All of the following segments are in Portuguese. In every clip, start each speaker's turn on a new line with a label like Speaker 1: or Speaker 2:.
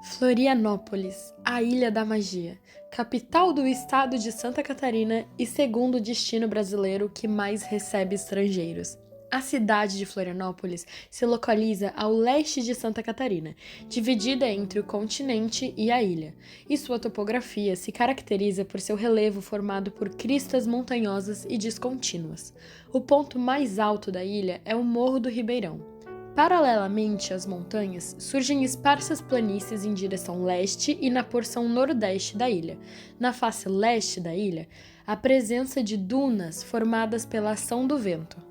Speaker 1: Florianópolis, a Ilha da Magia, capital do estado de Santa Catarina e segundo destino brasileiro que mais recebe estrangeiros. A cidade de Florianópolis se localiza ao leste de Santa Catarina, dividida entre o continente e a ilha, e sua topografia se caracteriza por seu relevo formado por cristas montanhosas e descontínuas. O ponto mais alto da ilha é o Morro do Ribeirão. Paralelamente às montanhas, surgem esparsas planícies em direção leste e na porção nordeste da ilha. Na face leste da ilha, a presença de dunas formadas pela ação do vento.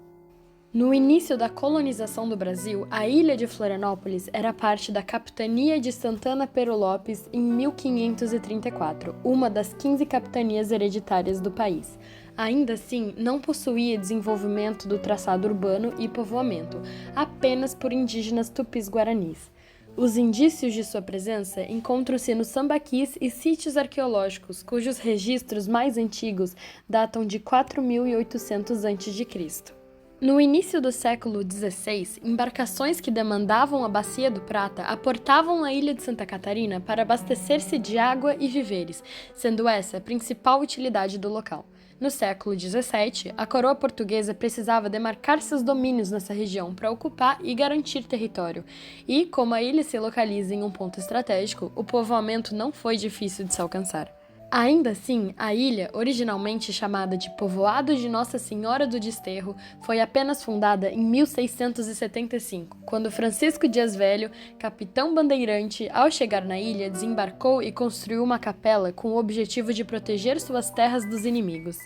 Speaker 1: No início da colonização do Brasil, a ilha de Florianópolis era parte da capitania de Santana Pero Lopes em 1534, uma das 15 capitanias hereditárias do país. Ainda assim, não possuía desenvolvimento do traçado urbano e povoamento, apenas por indígenas tupis-guaranis. Os indícios de sua presença encontram-se nos sambaquis e sítios arqueológicos, cujos registros mais antigos datam de 4.800 a.C. No início do século XVI, embarcações que demandavam a Bacia do Prata aportavam a ilha de Santa Catarina para abastecer-se de água e víveres, sendo essa a principal utilidade do local. No século XVII, a coroa portuguesa precisava demarcar seus domínios nessa região para ocupar e garantir território. E, como a ilha se localiza em um ponto estratégico, o povoamento não foi difícil de se alcançar. Ainda assim, a ilha, originalmente chamada de Povoado de Nossa Senhora do Desterro, foi apenas fundada em 1675, quando Francisco Dias Velho, capitão bandeirante, ao chegar na ilha, desembarcou e construiu uma capela com o objetivo de proteger suas terras dos inimigos.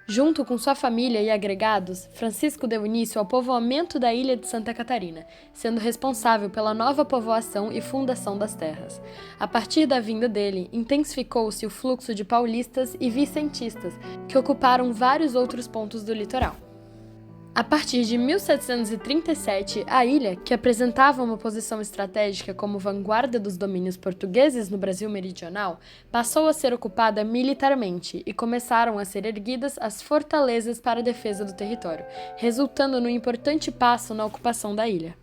Speaker 1: Junto com sua família e agregados, Francisco deu início ao povoamento da ilha de Santa Catarina, sendo responsável pela nova povoação e fundação das terras. A partir da vinda dele, intensificou-se o fluxo de paulistas e vicentistas, que ocuparam vários outros pontos do litoral. A partir de 1737, a ilha, que apresentava uma posição estratégica como vanguarda dos domínios portugueses no Brasil meridional, passou a ser ocupada militarmente e começaram a ser erguidas as fortalezas para a defesa do território, resultando no importante passo na ocupação da ilha.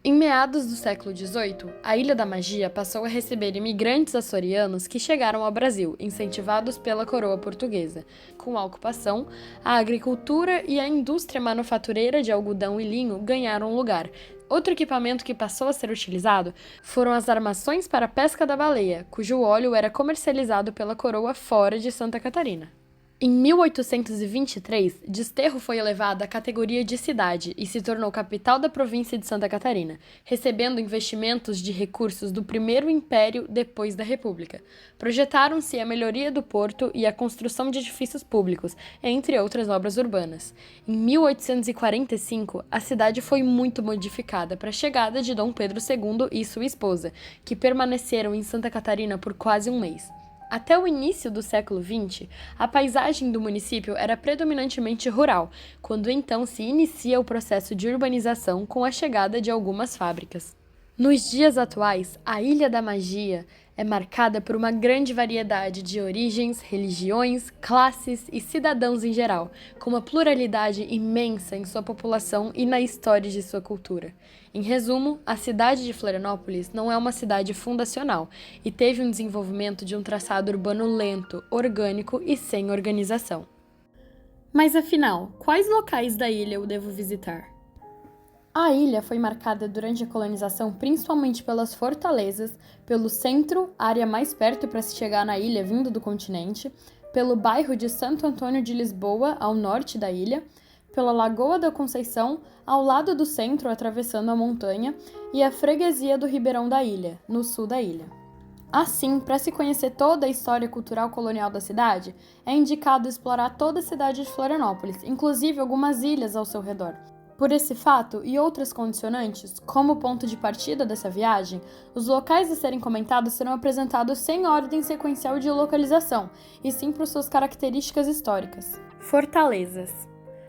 Speaker 1: Em meados do século XVIII, a Ilha da Magia passou a receber imigrantes açorianos que chegaram ao Brasil, incentivados pela coroa portuguesa. Com a ocupação, a agricultura e a indústria manufatureira de algodão e linho ganharam lugar. Outro equipamento que passou a ser utilizado foram as armações para a pesca da baleia, cujo óleo era comercializado pela coroa fora de Santa Catarina. Em 1823, Desterro foi elevado à categoria de cidade e se tornou capital da província de Santa Catarina, recebendo investimentos de recursos do Primeiro Império depois da República. Projetaram-se a melhoria do porto e a construção de edifícios públicos, entre outras obras urbanas. Em 1845, a cidade foi muito modificada para a chegada de Dom Pedro II e sua esposa, que permaneceram em Santa Catarina por quase um mês. Até o início do século XX, a paisagem do município era predominantemente rural, quando então se inicia o processo de urbanização com a chegada de algumas fábricas. Nos dias atuais, a Ilha da Magia é marcada por uma grande variedade de origens, religiões, classes e cidadãos em geral, com uma pluralidade imensa em sua população e na história de sua cultura. Em resumo, a cidade de Florianópolis não é uma cidade fundacional e teve um desenvolvimento de um traçado urbano lento, orgânico e sem organização. Mas afinal, quais locais da ilha eu devo visitar? A ilha foi marcada durante a colonização principalmente pelas fortalezas, pelo centro, área mais perto para se chegar na ilha vindo do continente, pelo bairro de Santo Antônio de Lisboa, ao norte da ilha, pela Lagoa da Conceição, ao lado do centro, atravessando a montanha, e a freguesia do Ribeirão da Ilha, no sul da ilha. Assim, para se conhecer toda a história cultural colonial da cidade, é indicado explorar toda a cidade de Florianópolis, inclusive algumas ilhas ao seu redor. Por esse fato e outras condicionantes, como ponto de partida dessa viagem, os locais a serem comentados serão apresentados sem ordem sequencial de localização, e sim por suas características históricas. Fortalezas.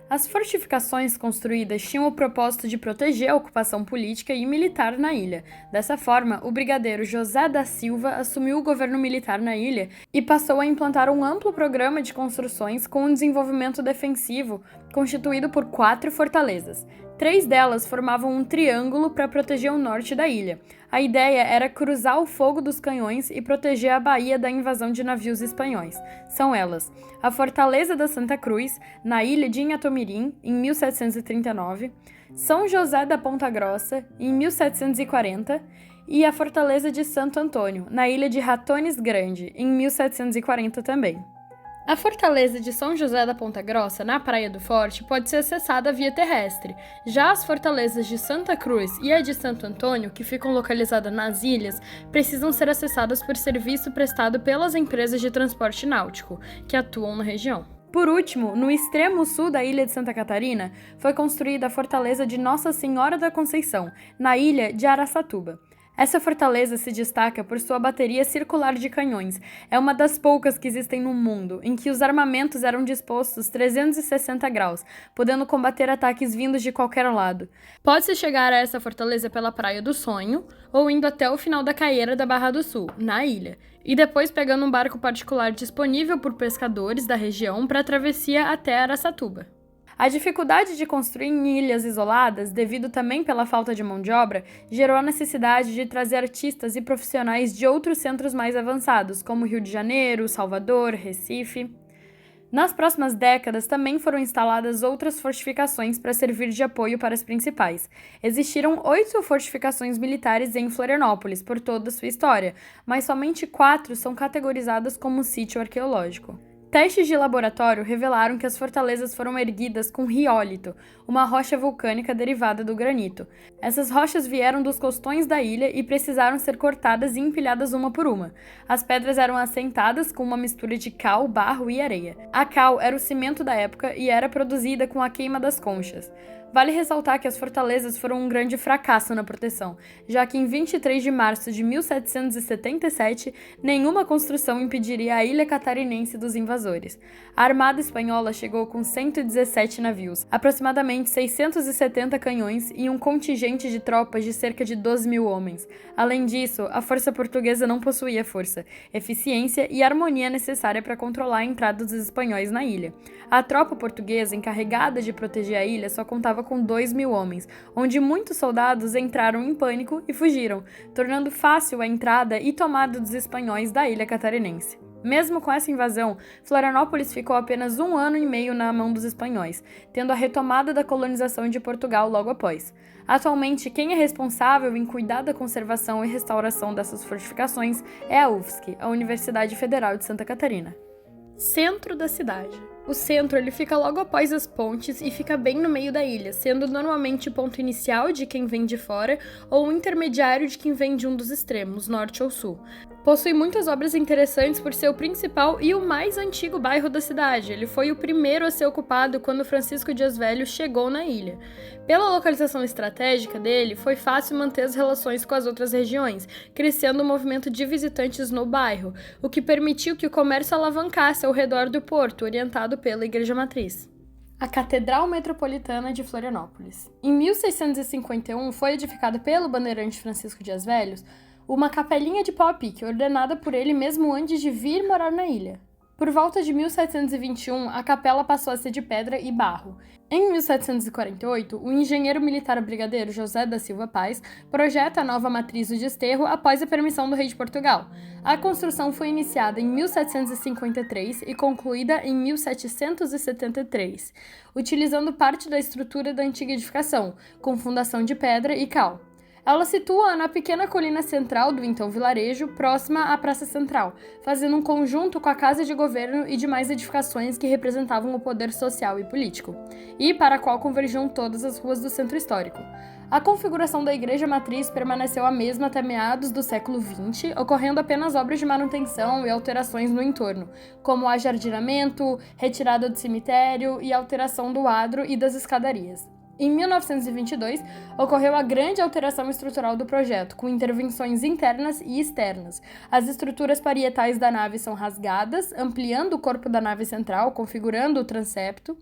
Speaker 1: As fortificações construídas tinham o propósito de proteger a ocupação política e militar na ilha. Dessa forma, o brigadeiro José da Silva assumiu o governo militar na ilha e passou a implantar um amplo programa de construções com um desenvolvimento defensivo constituído por 4 fortalezas: 3 delas formavam um triângulo para proteger o norte da ilha. A ideia era cruzar o fogo dos canhões e proteger a baía da invasão de navios espanhóis. São elas: a Fortaleza da Santa Cruz, na ilha de Inhatomirim, em 1739, São José da Ponta Grossa, em 1740, e a Fortaleza de Santo Antônio, na ilha de Ratones Grande, em 1740 também. A fortaleza de São José da Ponta Grossa, na Praia do Forte, pode ser acessada via terrestre. Já as fortalezas de Santa Cruz e a de Santo Antônio, que ficam localizadas nas ilhas, precisam ser acessadas por serviço prestado pelas empresas de transporte náutico, que atuam na região. Por último, no extremo sul da ilha de Santa Catarina, foi construída a fortaleza de Nossa Senhora da Conceição, na ilha de Araçatuba. Essa fortaleza se destaca por sua bateria circular de canhões. É uma das poucas que existem no mundo, em que os armamentos eram dispostos 360 graus, podendo combater ataques vindos de qualquer lado. Pode-se chegar a essa fortaleza pela Praia do Sonho, ou indo até o final da caieira da Barra do Sul, na ilha, e depois pegando um barco particular disponível por pescadores da região para a travessia até Araçatuba. A dificuldade de construir em ilhas isoladas, devido também pela falta de mão de obra, gerou a necessidade de trazer artistas e profissionais de outros centros mais avançados, como Rio de Janeiro, Salvador, Recife. Nas próximas décadas, também foram instaladas outras fortificações para servir de apoio para as principais. Existiram 8 fortificações militares em Florianópolis por toda a sua história, mas somente 4 são categorizadas como sítio arqueológico. Testes de laboratório revelaram que as fortalezas foram erguidas com riólito, uma rocha vulcânica derivada do granito. Essas rochas vieram dos costões da ilha e precisaram ser cortadas e empilhadas uma por uma. As pedras eram assentadas com uma mistura de cal, barro e areia. A cal era o cimento da época e era produzida com a queima das conchas. Vale ressaltar que as fortalezas foram um grande fracasso na proteção, já que em 23 de março de 1777, nenhuma construção impediria a ilha catarinense dos invasores. A Armada Espanhola chegou com 117 navios, aproximadamente 670 canhões e um contingente de tropas de cerca de 12.000 homens. Além disso, a força portuguesa não possuía força, eficiência e harmonia necessária para controlar a entrada dos espanhóis na ilha. A tropa portuguesa encarregada de proteger a ilha só contava com 2.000 homens, onde muitos soldados entraram em pânico e fugiram, tornando fácil a entrada e tomada dos espanhóis da ilha catarinense. Mesmo com essa invasão, Florianópolis ficou apenas 1 ano e meio na mão dos espanhóis, tendo a retomada da colonização de Portugal logo após. Atualmente, quem é responsável em cuidar da conservação e restauração dessas fortificações é a UFSC, a Universidade Federal de Santa Catarina. Centro da cidade. O centro ele fica logo após as pontes e fica bem no meio da ilha, sendo normalmente o ponto inicial de quem vem de fora ou o intermediário de quem vem de um dos extremos, norte ou sul. Possui muitas obras interessantes por ser o principal e o mais antigo bairro da cidade. Ele foi o primeiro a ser ocupado quando Francisco Dias Velho chegou na ilha. Pela localização estratégica dele, foi fácil manter as relações com as outras regiões, crescendo o movimento de visitantes no bairro, o que permitiu que o comércio alavancasse ao redor do porto, orientado pela Igreja Matriz. A Catedral Metropolitana de Florianópolis. Em 1651, foi edificada pelo bandeirante Francisco Dias Velho uma capelinha de pau a pique, ordenada por ele mesmo antes de vir morar na ilha. Por volta de 1721, a capela passou a ser de pedra e barro. Em 1748, o engenheiro militar brigadeiro José da Silva Paz projeta a nova matriz do desterro após a permissão do rei de Portugal. A construção foi iniciada em 1753 e concluída em 1773, utilizando parte da estrutura da antiga edificação, com fundação de pedra e cal. Ela situa na pequena colina central do então vilarejo, próxima à Praça Central, fazendo um conjunto com a Casa de Governo e demais edificações que representavam o poder social e político, e para a qual convergiam todas as ruas do centro histórico. A configuração da Igreja Matriz permaneceu a mesma até meados do século XX, ocorrendo apenas obras de manutenção e alterações no entorno, como ajardinamento, retirada do cemitério e alteração do adro e das escadarias. Em 1922, ocorreu a grande alteração estrutural do projeto, com intervenções internas e externas. As estruturas parietais da nave são rasgadas, ampliando o corpo da nave central, configurando o transepto,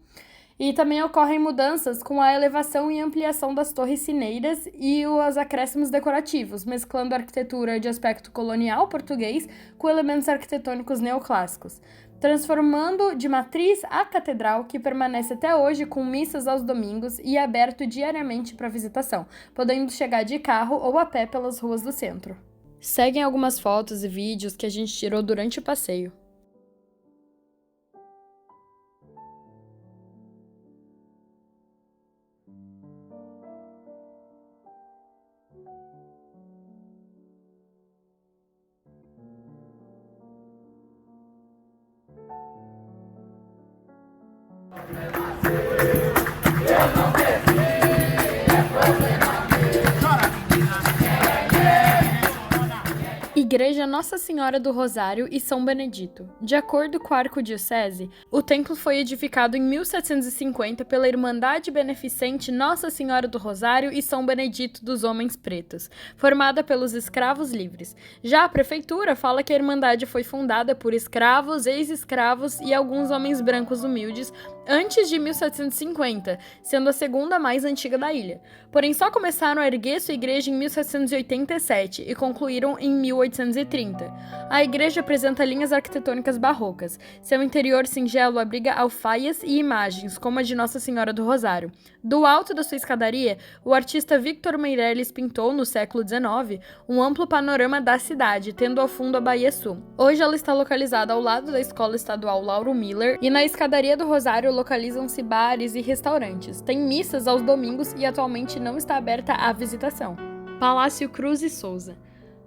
Speaker 1: E também ocorrem mudanças com a elevação e ampliação das torres sineiras e os acréscimos decorativos, mesclando a arquitetura de aspecto colonial português com elementos arquitetônicos neoclássicos, transformando de matriz a catedral, que permanece até hoje com missas aos domingos e aberto diariamente para visitação, podendo chegar de carro ou a pé pelas ruas do centro. Seguem algumas fotos e vídeos que a gente tirou durante o passeio. Igreja Nossa Senhora do Rosário e São Benedito. De acordo com a Arquidiocese, o templo foi edificado em 1750 pela Irmandade Beneficente Nossa Senhora do Rosário e São Benedito dos Homens Pretos, formada pelos escravos livres. Já a prefeitura fala que a Irmandade foi fundada por escravos, ex-escravos e alguns homens brancos humildes antes de 1750, sendo a segunda mais antiga da ilha. Porém, só começaram a erguer sua igreja em 1787 e concluíram em 1830. A igreja apresenta linhas arquitetônicas barrocas. Seu interior singelo abriga alfaias e imagens, como a de Nossa Senhora do Rosário. Do alto da sua escadaria, o artista Victor Meirelles pintou, no século XIX, um amplo panorama da cidade, tendo ao fundo a Baía Sul. Hoje ela está localizada ao lado da Escola Estadual Lauro Miller e na escadaria do Rosário localizam-se bares e restaurantes. Tem missas aos domingos e atualmente não está aberta à visitação. Palácio Cruz e Souza.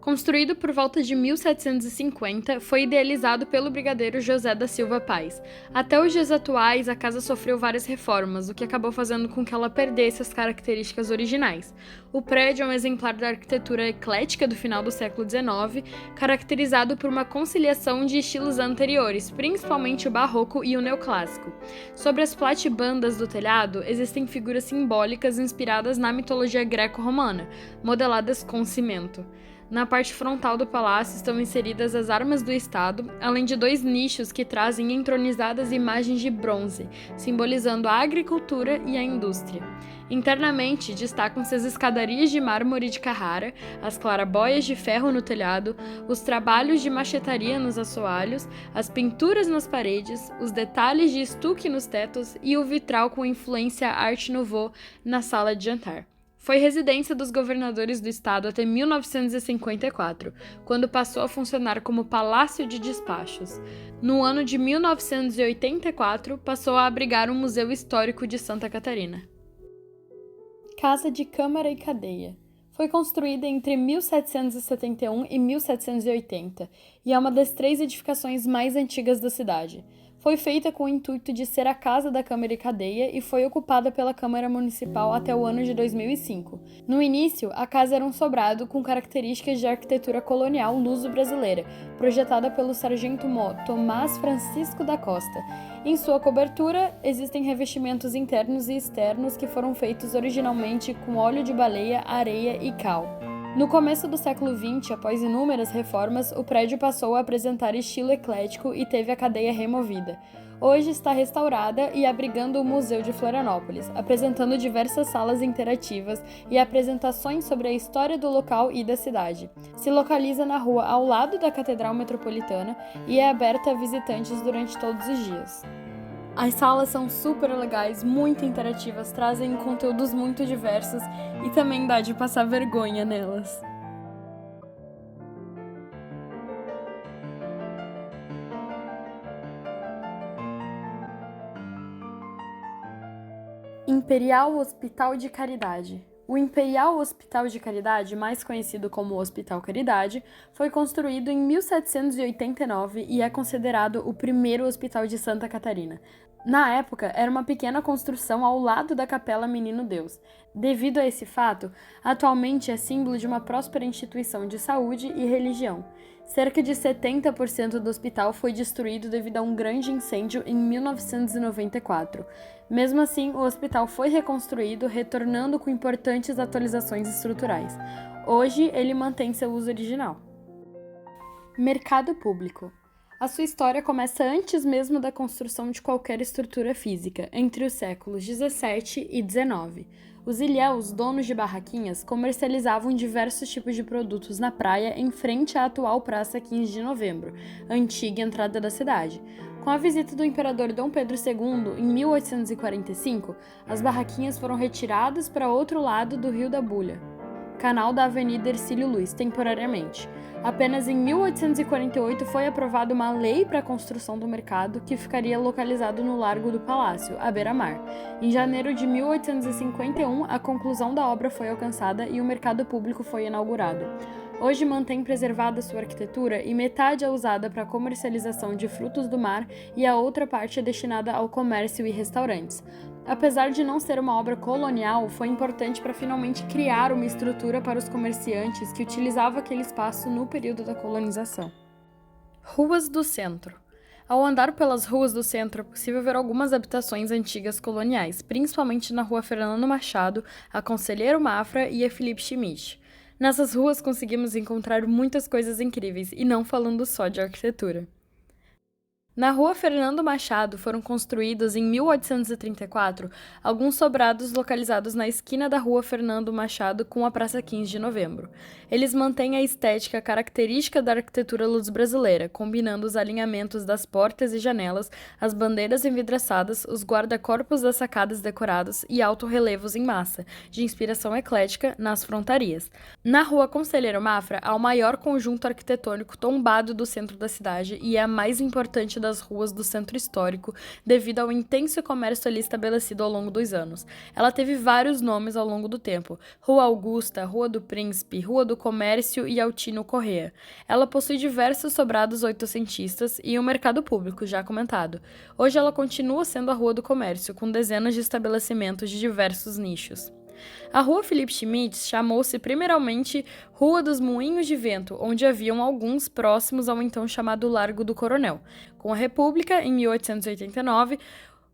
Speaker 1: Construído por volta de 1750, foi idealizado pelo brigadeiro José da Silva Paz. Até os dias atuais, a casa sofreu várias reformas, o que acabou fazendo com que ela perdesse as características originais. O prédio é um exemplar da arquitetura eclética do final do século XIX, caracterizado por uma conciliação de estilos anteriores, principalmente o barroco e o neoclássico. Sobre as platibandas do telhado, existem figuras simbólicas inspiradas na mitologia greco-romana, modeladas com cimento. Na parte frontal do palácio estão inseridas as armas do Estado, além de 2 nichos que trazem entronizadas imagens de bronze, simbolizando a agricultura e a indústria. Internamente, destacam-se as escadarias de mármore de Carrara, as clarabóias de ferro no telhado, os trabalhos de machetaria nos assoalhos, as pinturas nas paredes, os detalhes de estuque nos tetos e o vitral com influência Art Nouveau na sala de jantar. Foi residência dos governadores do estado até 1954, quando passou a funcionar como Palácio de Despachos. No ano de 1984, passou a abrigar o Museu Histórico de Santa Catarina. Casa de Câmara e Cadeia. Foi construída entre 1771 e 1780 e é uma das 3 edificações mais antigas da cidade. Foi feita com o intuito de ser a casa da Câmara e Cadeia e foi ocupada pela Câmara Municipal até o ano de 2005. No início, a casa era um sobrado com características de arquitetura colonial luso-brasileira, projetada pelo sargento-mó Tomás Francisco da Costa. Em sua cobertura, existem revestimentos internos e externos que foram feitos originalmente com óleo de baleia, areia e cal. No começo do século XX, após inúmeras reformas, o prédio passou a apresentar estilo eclético e teve a cadeia removida. Hoje está restaurada e abrigando o Museu de Florianópolis, apresentando diversas salas interativas e apresentações sobre a história do local e da cidade. Se localiza na rua ao lado da Catedral Metropolitana e é aberta a visitantes durante todos os dias. As salas são super legais, muito interativas, trazem conteúdos muito diversos e também dá de passar vergonha nelas. Imperial Hospital de Caridade. O Imperial Hospital de Caridade, mais conhecido como Hospital Caridade, foi construído em 1789 e é considerado o primeiro hospital de Santa Catarina. Na época, era uma pequena construção ao lado da Capela Menino Deus. Devido a esse fato, atualmente é símbolo de uma próspera instituição de saúde e religião. Cerca de 70% do hospital foi destruído devido a um grande incêndio em 1994. Mesmo assim, o hospital foi reconstruído, retornando com importantes atualizações estruturais. Hoje, ele mantém seu uso original. Mercado Público. A sua história começa antes mesmo da construção de qualquer estrutura física, entre os séculos 17 e 19. Os ilhéus, donos de barraquinhas, comercializavam diversos tipos de produtos na praia em frente à atual Praça 15 de Novembro, a antiga entrada da cidade. Com a visita do imperador Dom Pedro II, em 1845, as barraquinhas foram retiradas para outro lado do Rio da Bulha, canal da Avenida Hercílio Luz, temporariamente. Apenas em 1848 foi aprovada uma lei para a construção do mercado, que ficaria localizado no Largo do Palácio, à beira-mar. Em janeiro de 1851, a conclusão da obra foi alcançada e o mercado público foi inaugurado. Hoje mantém preservada sua arquitetura e metade é usada para a comercialização de frutos do mar e a outra parte é destinada ao comércio e restaurantes. Apesar de não ser uma obra colonial, foi importante para finalmente criar uma estrutura para os comerciantes que utilizavam aquele espaço no período da colonização. Ruas do Centro. Ao andar pelas ruas do centro, é possível ver algumas habitações antigas coloniais, principalmente na Rua Fernando Machado, a Conselheiro Mafra e a Felipe Schmidt. Nessas ruas conseguimos encontrar muitas coisas incríveis, e não falando só de arquitetura. Na Rua Fernando Machado foram construídos, em 1834, alguns sobrados localizados na esquina da Rua Fernando Machado com a Praça 15 de Novembro. Eles mantêm a estética característica da arquitetura luso-brasileira, combinando os alinhamentos das portas e janelas, as bandeiras envidraçadas, os guarda-corpos das sacadas decorados e alto-relevos em massa, de inspiração eclética, nas frontarias. Na Rua Conselheiro Mafra há o maior conjunto arquitetônico tombado do centro da cidade e é a mais importante das ruas do centro histórico, devido ao intenso comércio ali estabelecido ao longo dos anos. Ela teve vários nomes ao longo do tempo: Rua Augusta, Rua do Príncipe, Rua do Comércio e Altino Corrêa. Ela possui diversos sobrados oitocentistas e um mercado público, já comentado. Hoje ela continua sendo a Rua do Comércio, com dezenas de estabelecimentos de diversos nichos. A Rua Felipe Schmidt chamou-se primeiramente Rua dos Moinhos de Vento, onde haviam alguns próximos ao então chamado Largo do Coronel. Com a República, em 1889,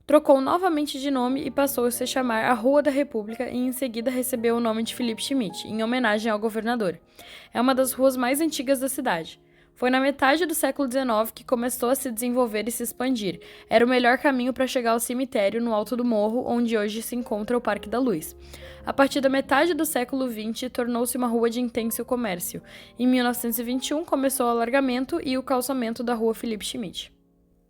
Speaker 1: trocou novamente de nome e passou a se chamar a Rua da República e em seguida recebeu o nome de Felipe Schmidt, em homenagem ao governador. É uma das ruas mais antigas da cidade. Foi na metade do século XIX que começou a se desenvolver e se expandir. Era o melhor caminho para chegar ao cemitério no alto do morro, onde hoje se encontra o Parque da Luz. A partir da metade do século XX, tornou-se uma rua de intenso comércio. Em 1921, começou o alargamento e o calçamento da Rua Felipe Schmidt.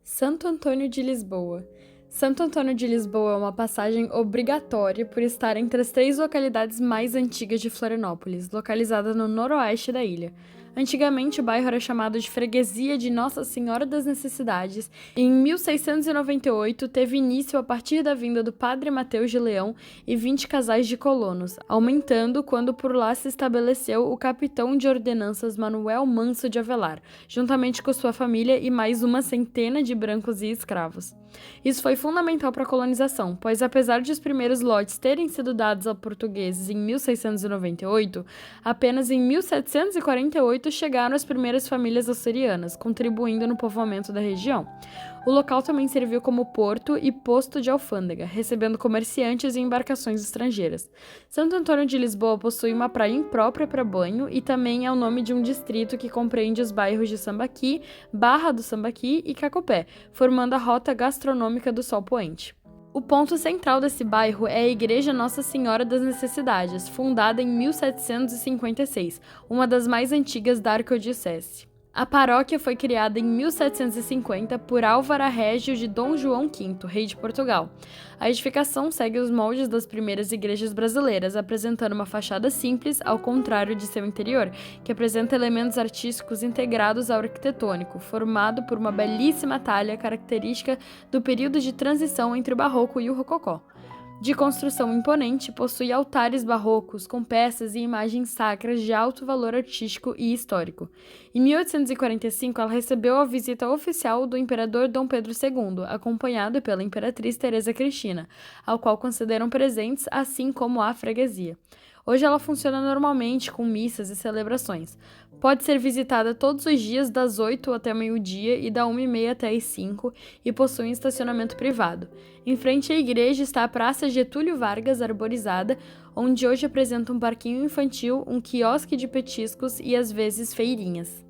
Speaker 1: Santo Antônio de Lisboa. Santo Antônio de Lisboa é uma passagem obrigatória por estar entre as 3 localidades mais antigas de Florianópolis, localizada no noroeste da ilha. Antigamente, o bairro era chamado de Freguesia de Nossa Senhora das Necessidades e, em 1698, teve início a partir da vinda do padre Mateus de Leão e 20 casais de colonos, aumentando quando por lá se estabeleceu o capitão de ordenanças Manuel Manso de Avelar, juntamente com sua família e mais uma centena de brancos e escravos. Isso foi fundamental para a colonização, pois apesar de os primeiros lotes terem sido dados aos portugueses em 1698, apenas em 1748 chegaram as primeiras famílias açorianas, contribuindo no povoamento da região. O local também serviu como porto e posto de alfândega, recebendo comerciantes e embarcações estrangeiras. Santo Antônio de Lisboa possui uma praia imprópria para banho e também é o nome de um distrito que compreende os bairros de Sambaqui, Barra do Sambaqui e Cacupé, formando a rota gastronômica do Sol Poente. O ponto central desse bairro é a Igreja Nossa Senhora das Necessidades, fundada em 1756, uma das mais antigas da arquidiocese. A paróquia foi criada em 1750 por Álvaro Régio de Dom João V, rei de Portugal. A edificação segue os moldes das primeiras igrejas brasileiras, apresentando uma fachada simples, ao contrário de seu interior, que apresenta elementos artísticos integrados ao arquitetônico, formado por uma belíssima talha característica do período de transição entre o Barroco e o Rococó. De construção imponente, possui altares barrocos com peças e imagens sacras de alto valor artístico e histórico. Em 1845, ela recebeu a visita oficial do imperador Dom Pedro II, acompanhado pela imperatriz Teresa Cristina, ao qual concederam presentes, assim como a freguesia. Hoje ela funciona normalmente com missas e celebrações. Pode ser visitada todos os dias das 8 até meio-dia e da 1h30 até as 5 e possui um estacionamento privado. Em frente à igreja está a Praça Getúlio Vargas arborizada, onde hoje apresenta um parquinho infantil, um quiosque de petiscos e às vezes feirinhas.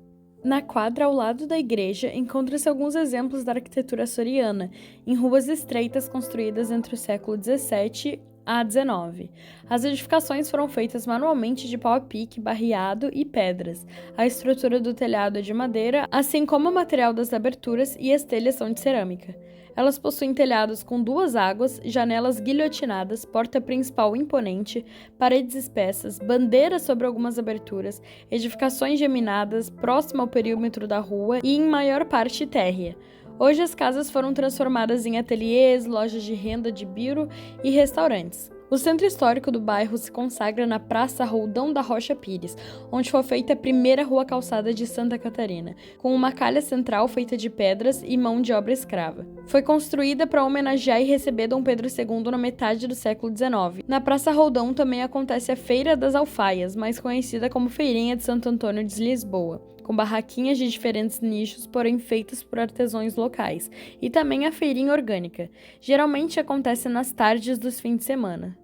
Speaker 1: Na quadra ao lado da igreja, encontra-se alguns exemplos da arquitetura açoriana, em ruas estreitas construídas entre o século XVII a XIX. As edificações foram feitas manualmente de pau a pique, barreado e pedras. A estrutura do telhado é de madeira, assim como o material das aberturas e as telhas são de cerâmica. Elas possuem telhados com duas águas, janelas guilhotinadas, porta principal imponente, paredes espessas, bandeiras sobre algumas aberturas, edificações geminadas próximo ao perímetro da rua e, em maior parte, térrea. Hoje as casas foram transformadas em ateliês, lojas de renda de biro e restaurantes. O centro histórico do bairro se consagra na Praça Roldão da Rocha Pires, onde foi feita a primeira rua calçada de Santa Catarina, com uma calha central feita de pedras e mão de obra escrava. Foi construída para homenagear e receber Dom Pedro II na metade do século XIX. Na Praça Roldão também acontece a Feira das Alfaias, mais conhecida como Feirinha de Santo Antônio de Lisboa, com barraquinhas de diferentes nichos, porém feitas por artesãos locais, e também a feirinha orgânica. Geralmente acontece nas tardes dos fins de semana.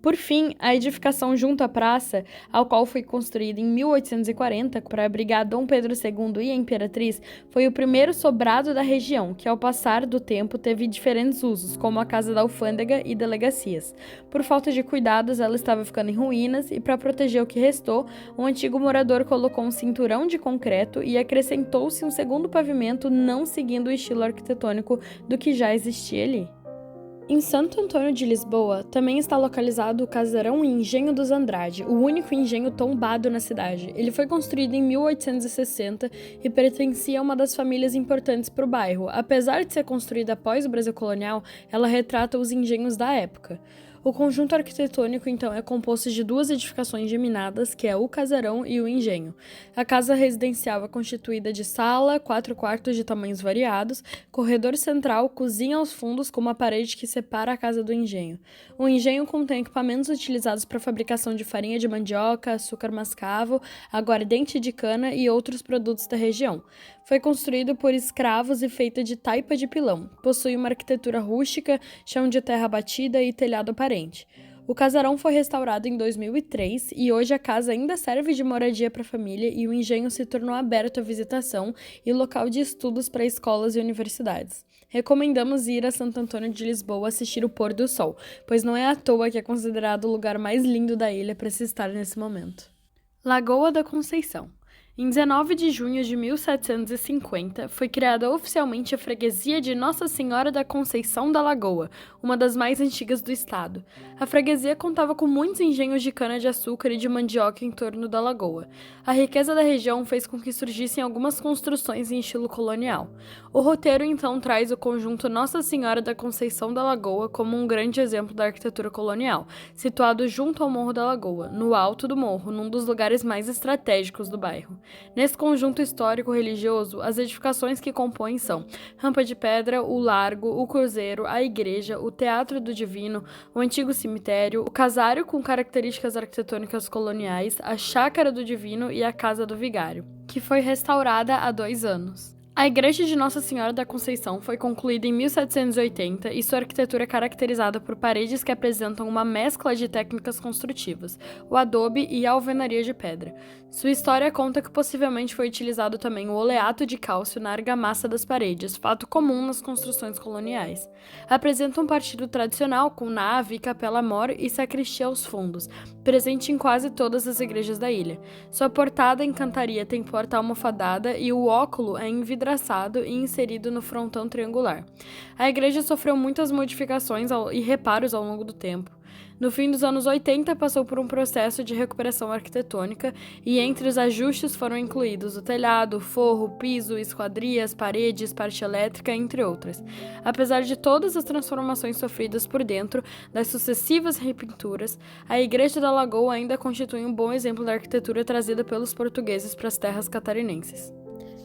Speaker 1: Por fim, a edificação junto à praça, ao qual foi construída em 1840 para abrigar Dom Pedro II e a Imperatriz, foi o primeiro sobrado da região, que ao passar do tempo teve diferentes usos, como a Casa da Alfândega e delegacias. Por falta de cuidados, ela estava ficando em ruínas e, para proteger o que restou, um antigo morador colocou um cinturão de concreto e acrescentou-se um segundo pavimento, não seguindo o estilo arquitetônico do que já existia ali. Em Santo Antônio de Lisboa, também está localizado o Casarão e Engenho dos Andrade, o único engenho tombado na cidade. Ele foi construído em 1860 e pertencia a uma das famílias importantes para o bairro. Apesar de ser construída após o Brasil colonial, ela retrata os engenhos da época. O conjunto arquitetônico, então, é composto de duas edificações geminadas, que é o casarão e o engenho. A casa residencial é constituída de sala, 4 quartos de tamanhos variados, corredor central, cozinha aos fundos com uma parede que separa a casa do engenho. O engenho contém equipamentos utilizados para a fabricação de farinha de mandioca, açúcar mascavo, aguardente de cana e outros produtos da região. Foi construído por escravos e feita de taipa de pilão. Possui uma arquitetura rústica, chão de terra batida e telhado aparente. O casarão foi restaurado em 2003 e hoje a casa ainda serve de moradia para a família e o engenho se tornou aberto à visitação e local de estudos para escolas e universidades. Recomendamos ir a Santo Antônio de Lisboa assistir o pôr do sol, pois não é à toa que é considerado o lugar mais lindo da ilha para se estar nesse momento. Lagoa da Conceição. Em 19 de junho de 1750, foi criada oficialmente a freguesia de Nossa Senhora da Conceição da Lagoa, uma das mais antigas do estado. A freguesia contava com muitos engenhos de cana-de-açúcar e de mandioca em torno da lagoa. A riqueza da região fez com que surgissem algumas construções em estilo colonial. O roteiro, então, traz o conjunto Nossa Senhora da Conceição da Lagoa como um grande exemplo da arquitetura colonial, situado junto ao Morro da Lagoa, no alto do morro, num dos lugares mais estratégicos do bairro. Nesse conjunto histórico-religioso, as edificações que compõem são Rampa de Pedra, o Largo, o Cruzeiro, a Igreja, o Teatro do Divino, o Antigo Cemitério, o Casário com características arquitetônicas coloniais, a Chácara do Divino e a Casa do Vigário, que foi restaurada há 2 anos. A Igreja de Nossa Senhora da Conceição foi concluída em 1780 e sua arquitetura é caracterizada por paredes que apresentam uma mescla de técnicas construtivas, o adobe e a alvenaria de pedra. Sua história conta que possivelmente foi utilizado também o oleato de cálcio na argamassa das paredes, fato comum nas construções coloniais. Apresenta um partido tradicional com nave, capela-mor e sacristia aos fundos, presente em quase todas as igrejas da ilha. Sua portada em cantaria tem porta almofadada e o óculo é envidraçado e inserido no frontão triangular. A igreja sofreu muitas modificações e reparos ao longo do tempo. No fim dos anos 80, passou por um processo de recuperação arquitetônica e entre os ajustes foram incluídos o telhado, forro, piso, esquadrias, paredes, parte elétrica, entre outras. Apesar de todas as transformações sofridas por dentro das sucessivas repinturas, a Igreja da Lagoa ainda constitui um bom exemplo da arquitetura trazida pelos portugueses para as terras catarinenses.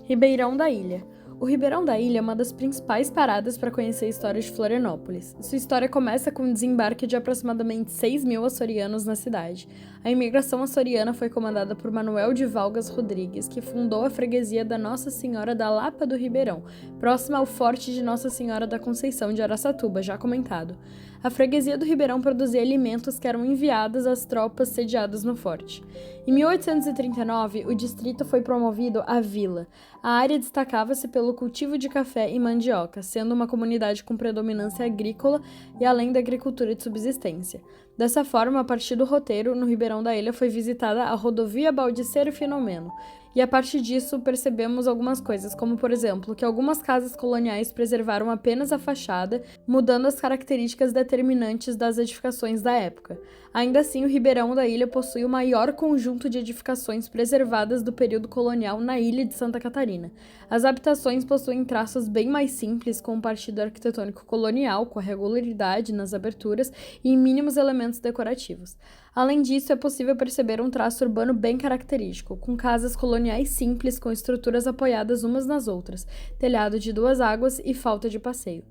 Speaker 1: Ribeirão da Ilha. O Ribeirão da Ilha é uma das principais paradas para conhecer a história de Florianópolis. Sua história começa com o desembarque de aproximadamente 6.000 açorianos na cidade. A imigração açoriana foi comandada por Manuel de Valgas Rodrigues, que fundou a freguesia da Nossa Senhora da Lapa do Ribeirão, próxima ao Forte de Nossa Senhora da Conceição de Araçatuba, já comentado. A freguesia do Ribeirão produzia alimentos que eram enviados às tropas sediadas no forte. Em 1839, o distrito foi promovido a vila. A área destacava-se pelo cultivo de café e mandioca, sendo uma comunidade com predominância agrícola e além da agricultura de subsistência. Dessa forma, a partir do roteiro, no Ribeirão da Ilha foi visitada a rodovia Baldiceiro Filomeno. E a partir disso, percebemos algumas coisas, como por exemplo, que algumas casas coloniais preservaram apenas a fachada, mudando as características determinantes das edificações da época. Ainda assim, o Ribeirão da Ilha possui o maior conjunto de edificações preservadas do período colonial na ilha de Santa Catarina. As habitações possuem traços bem mais simples, com um partido arquitetônico colonial, com a regularidade nas aberturas e em mínimos elementos decorativos. Além disso, é possível perceber um traço urbano bem característico, com casas coloniais simples com estruturas apoiadas umas nas outras, telhado de 2 águas e falta de passeio.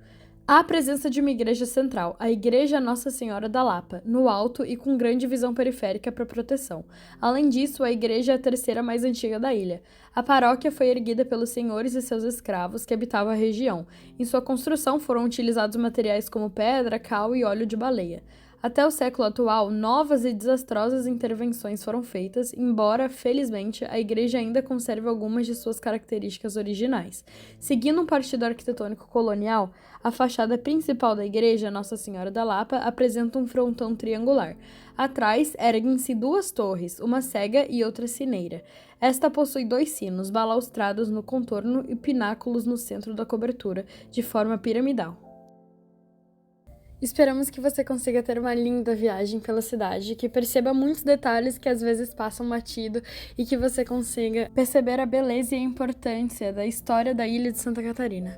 Speaker 1: Há a presença de uma igreja central, a Igreja Nossa Senhora da Lapa, no alto e com grande visão periférica para proteção. Além disso, a igreja é a terceira mais antiga da ilha. A paróquia foi erguida pelos senhores e seus escravos que habitavam a região. Em sua construção foram utilizados materiais como pedra, cal e óleo de baleia. Até o século atual, novas e desastrosas intervenções foram feitas, embora, felizmente, a igreja ainda conserve algumas de suas características originais. Seguindo um partido arquitetônico colonial, a fachada principal da igreja, Nossa Senhora da Lapa, apresenta um frontão triangular. Atrás, erguem-se 2 torres, uma cega e outra sineira. Esta possui 2 sinos, balaustrados no contorno e pináculos no centro da cobertura, de forma piramidal. Esperamos que você consiga ter uma linda viagem pela cidade, que perceba muitos detalhes que às vezes passam batido e que você consiga perceber a beleza e a importância da história da ilha de Santa Catarina.